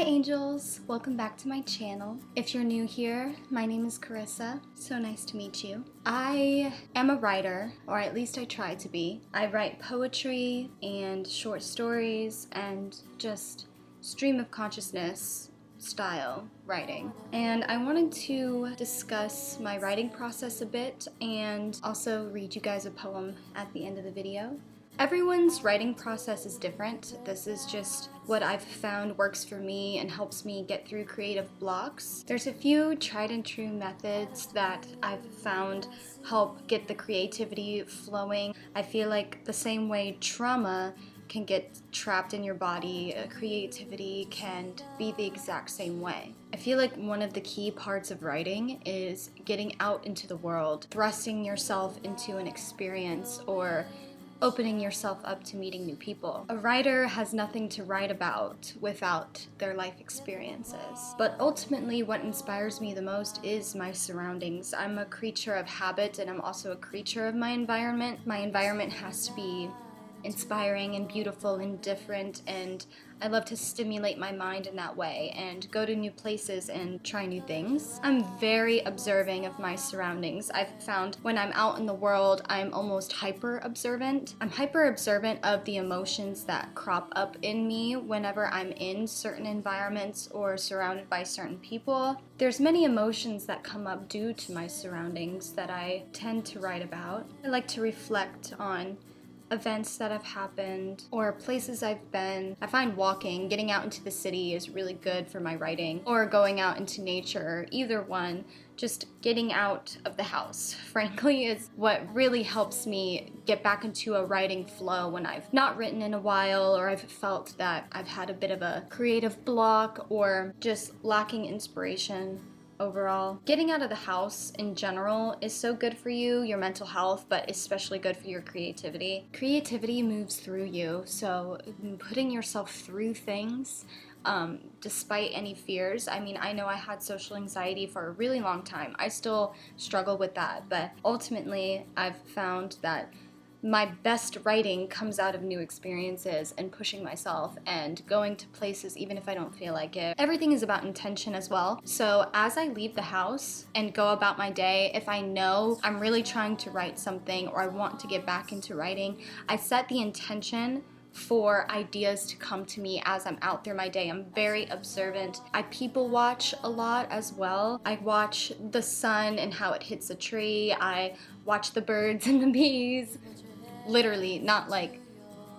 Hi angels, welcome back to my channel. If you're new here, my name is Carissa. So nice to meet you. I am a writer, or at least I try to be. I write poetry and short stories and just stream of consciousness style writing. And I wanted to discuss my writing process a bit and also read you guys a poem at the end of the video. Everyone's writing process is different. This is just what I've found works for me and helps me get through creative blocks. There's a few tried and true methods that I've found help get the creativity flowing. I feel like the same way trauma can get trapped in your body, creativity can be the exact same way. I feel like one of the key parts of writing is getting out into the world, thrusting yourself into an experience, or opening yourself up to meeting new people. A writer has nothing to write about without their life experiences. But ultimately, what inspires me the most is my surroundings. I'm a creature of habit, and I'm also a creature of my environment. My environment has to be inspiring and beautiful and different, and I love to stimulate my mind in that way and go to new places and try new things. I'm very observing of my surroundings. I've found when I'm out in the world, I'm almost hyper observant. I'm hyper observant of the emotions that crop up in me whenever I'm in certain environments or surrounded by certain people. There's many emotions that come up due to my surroundings that I tend to write about. I like to reflect on events that have happened or places I've been. I find walking, getting out into the city is really good for my writing, or going out into nature, either one. Just getting out of the house, frankly, is what really helps me get back into a writing flow when I've not written in a while, or I've felt that I've had a bit of a creative block or just lacking inspiration. Overall, getting out of the house in general is so good for you, your mental health, but especially good for your creativity. Creativity moves through you, so putting yourself through things despite any fears. I mean, I know I had social anxiety for a really long time. I still struggle with that, but ultimately I've found that my best writing comes out of new experiences and pushing myself and going to places even if I don't feel like it. Everything is about intention as well. So as I leave the house and go about my day, if I know I'm really trying to write something or I want to get back into writing, I set the intention for ideas to come to me as I'm out through my day. I'm very observant. I people watch a lot as well. I watch the sun and how it hits a tree. I watch the birds and the bees. Literally, not like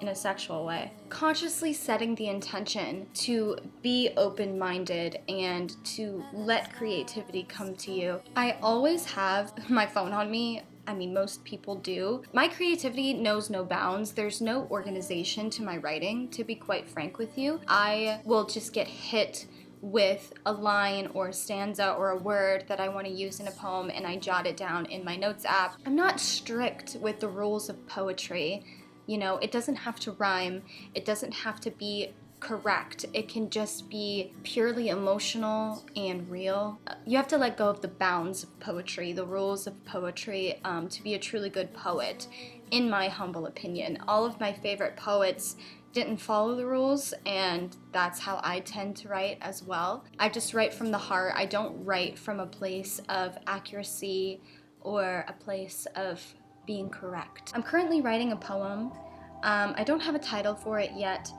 in a sexual way. Consciously setting the intention to be open-minded and to let creativity come to you. I always have my phone on me. I mean, most people do. My creativity knows no bounds. There's no organization to my writing, to be quite frank with you. I will just get hit with a line or a stanza or a word that I want to use in a poem, and I jot it down in my notes app. I'm not strict with the rules of poetry. You know, it doesn't have to rhyme. It doesn't have to be correct. It can just be purely emotional and real. You have to let go of the bounds of poetry, the rules of poetry, to be a truly good poet, in my humble opinion. All of my favorite poets didn't follow the rules, and that's how I tend to write as well. I just write from the heart. I don't write from a place of accuracy or a place of being correct. I'm currently writing a poem. I don't have a title for it yet,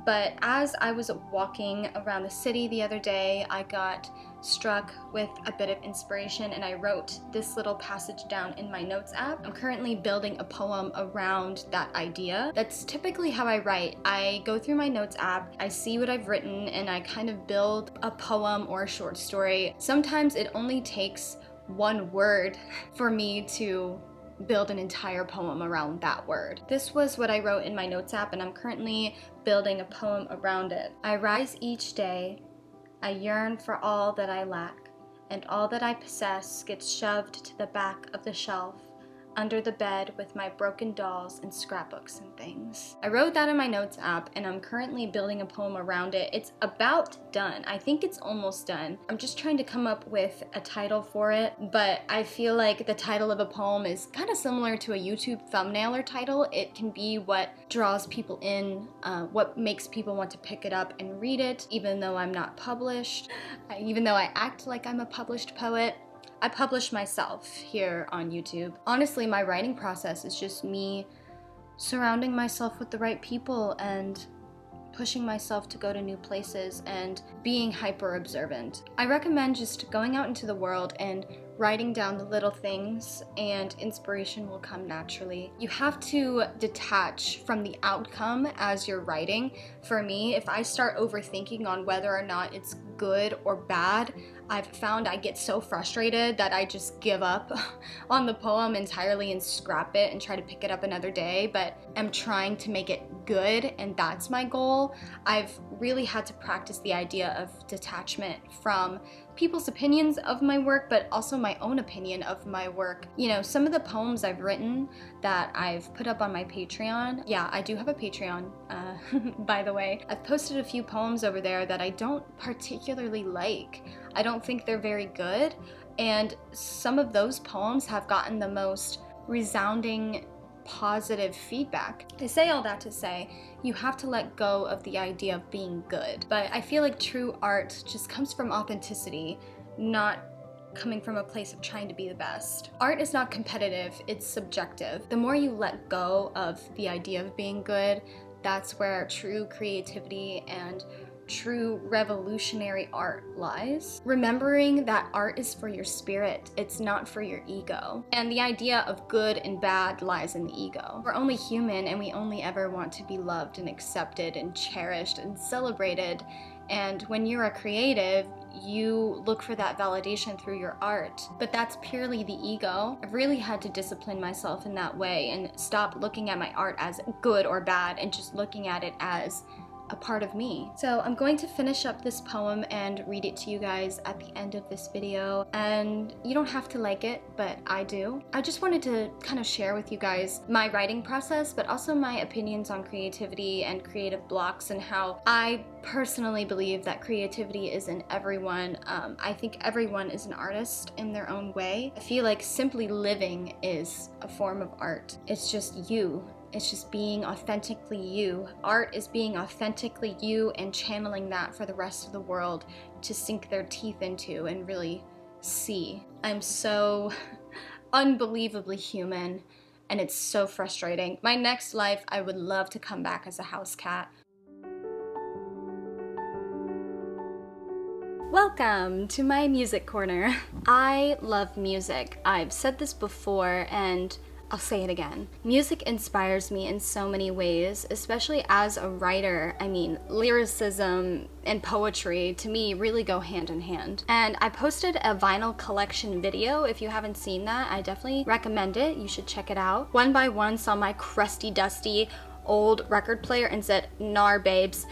but as I was walking around the city the other day, I got struck with a bit of inspiration and I wrote this little passage down in my notes app. I'm currently building a poem around that idea. That's typically how I write. I go through my notes app, I see what I've written, and I kind of build a poem or a short story. Sometimes it only takes one word for me to build an entire poem around that word. This was what I wrote in my notes app, and I'm currently building a poem around it. I rise each day, I yearn for all that I lack, and all that I possess gets shoved to the back of the shelf. under the bed with my broken dolls and scrapbooks and things. I wrote that in my notes app and I'm currently building a poem around it. It's about done. I think it's almost done. I'm just trying to come up with a title for it, but I feel like the title of a poem is kind of similar to a YouTube thumbnail or title. It can be what draws people in, what makes people want to pick it up and read it, even though I'm not published, even though I act like I'm a published poet. I publish myself here on YouTube. Honestly, my writing process is just me surrounding myself with the right people and pushing myself to go to new places and being hyper observant. I recommend just going out into the world and writing down the little things, and inspiration will come naturally. You have to detach from the outcome as you're writing. For me, if I start overthinking on whether or not it's good or bad, I've found I get so frustrated that I just give up on the poem entirely and scrap it and try to pick it up another day, but I'm trying to make it good, and that's my goal. I've really had to practice the idea of detachment from people's opinions of my work, but also my own opinion of my work. You know, some of the poems I've written that I've put up on my Patreon, yeah, I do have a Patreon, by the way. I've posted a few poems over there that I don't particularly like. I don't think they're very good, and some of those poems have gotten the most resounding positive feedback. I say all that to say, you have to let go of the idea of being good. But I feel like true art just comes from authenticity, not coming from a place of trying to be the best. Art is not competitive, it's subjective. The more you let go of the idea of being good, that's where true creativity and true revolutionary art lies. Remembering that art is for your spirit, it's not for your ego. And the idea of good and bad lies in the ego. We're only human and we only ever want to be loved and accepted and cherished and celebrated. And when you're a creative, you look for that validation through your art. But that's purely the ego. I've really had to discipline myself in that way and stop looking at my art as good or bad and just looking at it as a part of me. So I'm going to finish up this poem and read it to you guys at the end of this video, and you don't have to like it, but I do. I just wanted to kind of share with you guys my writing process, but also my opinions on creativity and creative blocks and how I personally believe that creativity is in everyone. I think everyone is an artist in their own way. I feel like simply living is a form of art. It's just you. It's just being authentically you. Art is being authentically you and channeling that for the rest of the world to sink their teeth into and really see. I'm so unbelievably human, and it's so frustrating. My next life, I would love to come back as a house cat. Welcome to my music corner. I love music. I've said this before, and I'll say it again. Music inspires me in so many ways, especially as a writer. I mean, lyricism and poetry to me really go hand in hand. And I posted a vinyl collection video. If you haven't seen that, I definitely recommend it. You should check it out. One by One saw my crusty, dusty old record player and said, "Nar babes,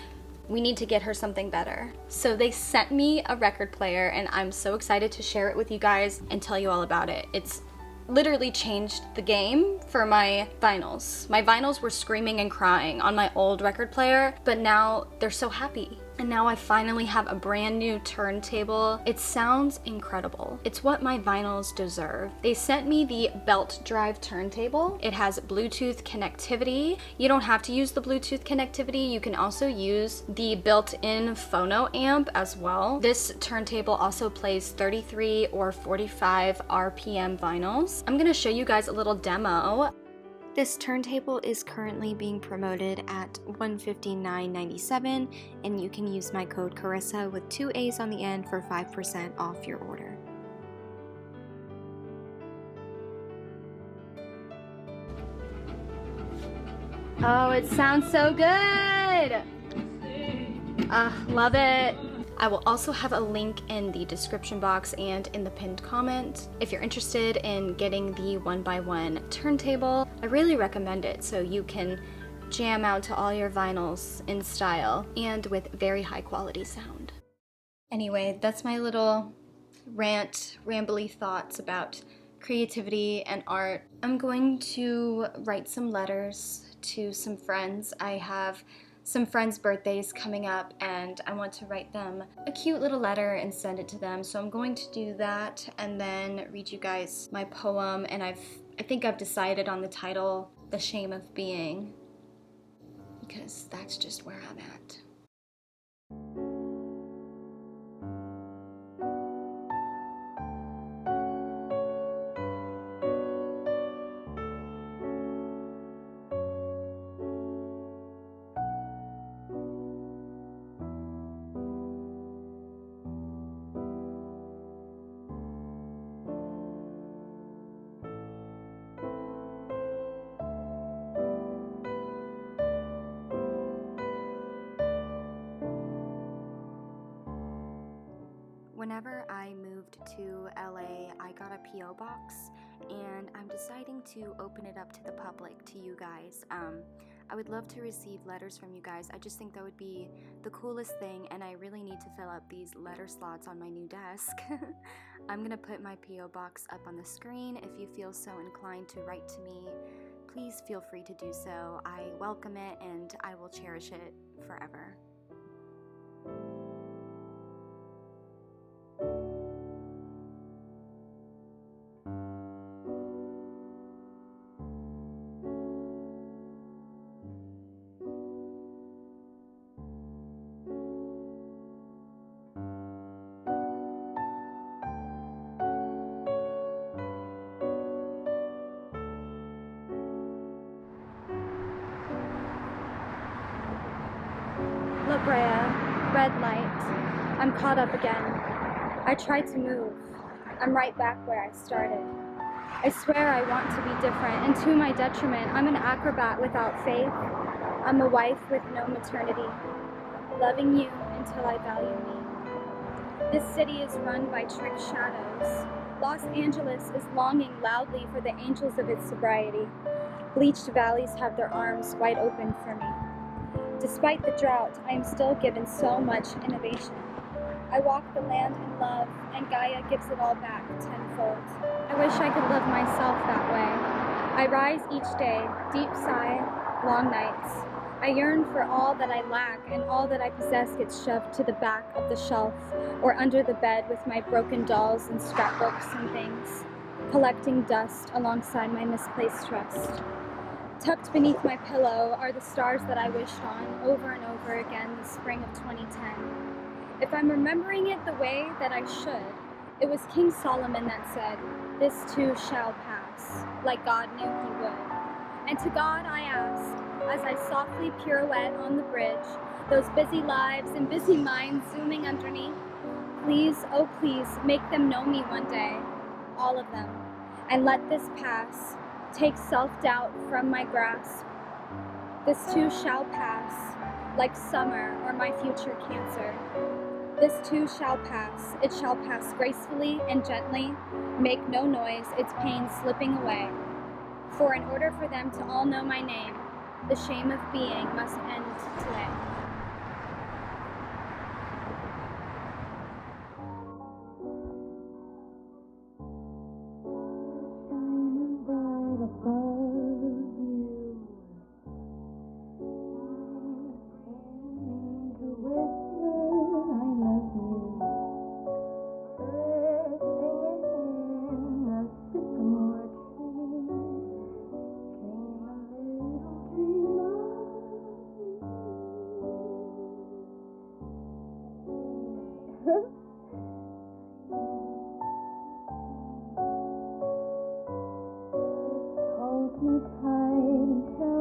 we need to get her something better." So they sent me a record player, and I'm so excited to share it with you guys and tell you all about it. It's literally changed the game for my vinyls. My vinyls were screaming and crying on my old record player, but now they're so happy. And now I finally have a brand new turntable. It sounds incredible. It's what my vinyls deserve. They sent me the belt drive turntable. It has Bluetooth connectivity. You don't have to use the Bluetooth connectivity. You can also use the built-in phono amp as well. This turntable also plays 33 or 45 RPM vinyls. I'm gonna show you guys a little demo. This turntable is currently being promoted at $159.97, and you can use my code Carissa with 2 A's on the end for 5% off your order. Oh, it sounds so good! Love it! I will also have a link in the description box and in the pinned comment. If you're interested in getting the 1x1 turntable, I really recommend it so you can jam out to all your vinyls in style and with very high quality sound. Anyway, that's my little rambly thoughts about creativity and art. I'm going to write some letters to some friends. I have some friends' birthdays coming up and I want to write them a cute little letter and send it to them. So I'm going to do that and then read you guys my poem, and I think I've decided on the title, The Shame of Being, because that's just where I'm at. Whenever I moved to LA, I got a P.O. box, and I'm deciding to open it up to the public, to you guys. I would love to receive letters from you guys. I just think that would be the coolest thing, and I really need to fill up these letter slots on my new desk. I'm gonna put my P.O. box up on the screen. If you feel so inclined to write to me, please feel free to do so. I welcome it, and I will cherish it forever. La Brea, red light. I'm caught up again. I tried to move. I'm right back where I started. I swear I want to be different, and to my detriment, I'm an acrobat without faith. I'm a wife with no maternity, loving you until I value me. This city is run by trick shadows. Los Angeles is longing loudly for the angels of its sobriety. Bleached valleys have their arms wide open for me. Despite the drought, I am still given so much innovation. I walk the land in love, and Gaia gives it all back tenfold. I wish I could love myself that way. I rise each day, deep sigh, long nights. I yearn for all that I lack, and all that I possess gets shoved to the back of the shelf or under the bed with my broken dolls and scrapbooks and things, collecting dust alongside my misplaced trust. Tucked beneath my pillow are the stars that I wished on over and over again the spring of 2010. If I'm remembering it the way that I should, it was King Solomon that said, "This too shall pass," like God knew he would. And to God I ask, as I softly pirouette on the bridge, those busy lives and busy minds zooming underneath, please, oh please, make them know me one day, all of them, and let this pass. Take self-doubt from my grasp. This too shall pass, like summer or my future cancer. This too shall pass. It shall pass gracefully and gently. Make no noise, its pain slipping away. For in order for them to all know my name, the shame of being must end today. Hold me tight until